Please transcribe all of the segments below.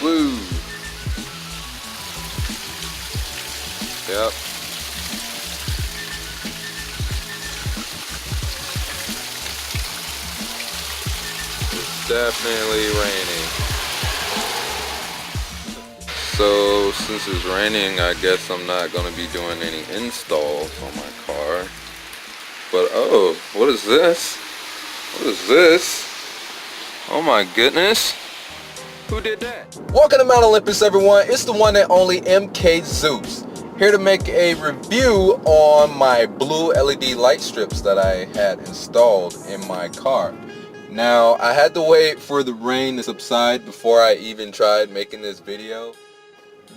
Woo! Yep. It's definitely raining. So since it's raining, I guess I'm not going to be doing any installs on my car. But oh, what is this? What is this? Oh my goodness. Who did that? Welcome to Mount Olympus, everyone. It's the one and only MkZues. Here to make a review on my blue LED light strips that I had installed in my car. Now, I had to wait for the rain to subside before I even tried making this video.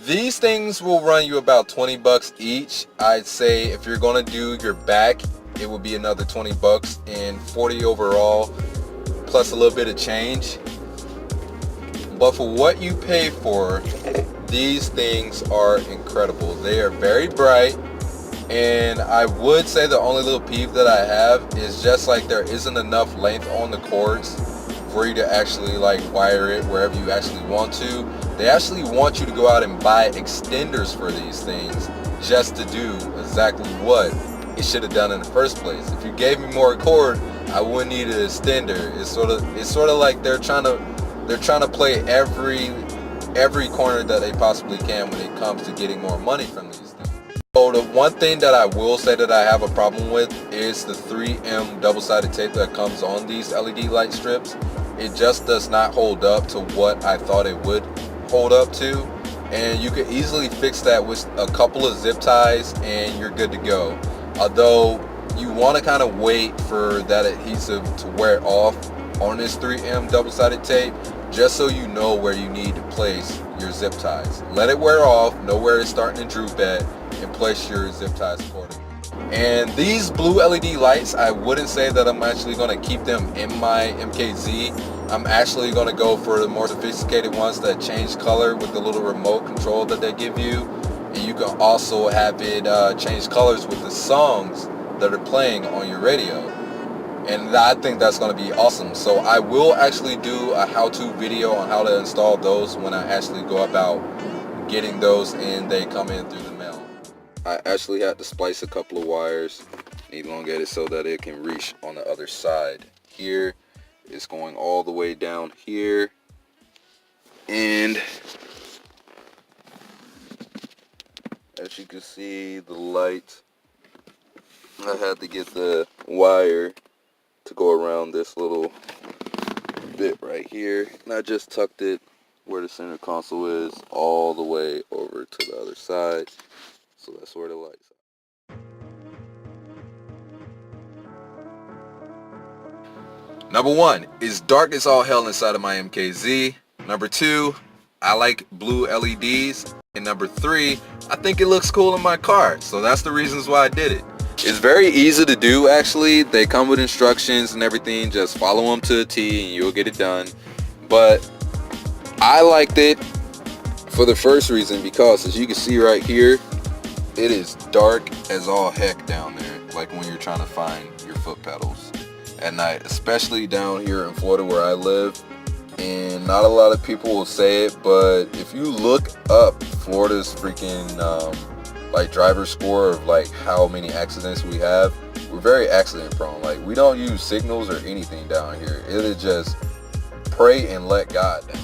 These things will run you about 20 bucks each. I'd say if you're gonna do your back, it would be another 20 bucks and 40 overall, plus a little bit of change. But for what you pay for, these things are incredible. They are very bright, and I would say the only little peeve that I have is just like there isn't enough length on the cords for you to actually like wire it wherever you actually want to. They actually want you to go out and buy extenders for these things just to do exactly what it should have done in the first place. If you gave me more cord, I wouldn't need an extender. It's sort of like they're trying to play every corner that they possibly can when it comes to getting more money from these things. So the one thing that I will say that I have a problem with is the 3M double-sided tape that comes on these LED light strips. It just does not hold up to what I thought it would hold up to, and you could easily fix that with a couple of zip ties and you're good to go. Although you want to kind of wait for that adhesive to wear off on this 3M double-sided tape, just so you know where you need to place your zip ties. Let it wear off, know where it's starting to droop at, and place your zip ties accordingly. And these blue LED lights, I wouldn't say that I'm actually going to keep them in my MkZ. I'm actually going to go for the more sophisticated ones that change color with the little remote control that they give you. And you can also have it change colors with the songs that are playing on your radio. And I think that's going to be awesome. So I will actually do a how-to video on how to install those when I actually go about getting those and they come in through the mail. I actually had to splice a couple of wires, elongate it so that it can reach on the other side. Here it's going all the way down here, and as you can see, the light, I had to get the wire to go around this little bit right here, and I just tucked it where the center console is all the way over to the other side, so that's where the lights are. Number one, it's dark as all hell inside of my MkZ. Number two, I like blue LEDs. And number three, I think it looks cool in my car, so that's the reasons why I did it. It's very easy to do, actually. They come with instructions and everything. Just follow them to a T and you'll get it done. But I liked it for the first reason because, as you can see right here, it is dark as all heck down there, like when you're trying to find your foot pedals at night, especially down here in Florida where I live. And not a lot of people will say it, but if you look up Florida's freaking like driver score of like how many accidents we have, we're very accident prone. Like, we don't use signals or anything down here. It is just pray and let God down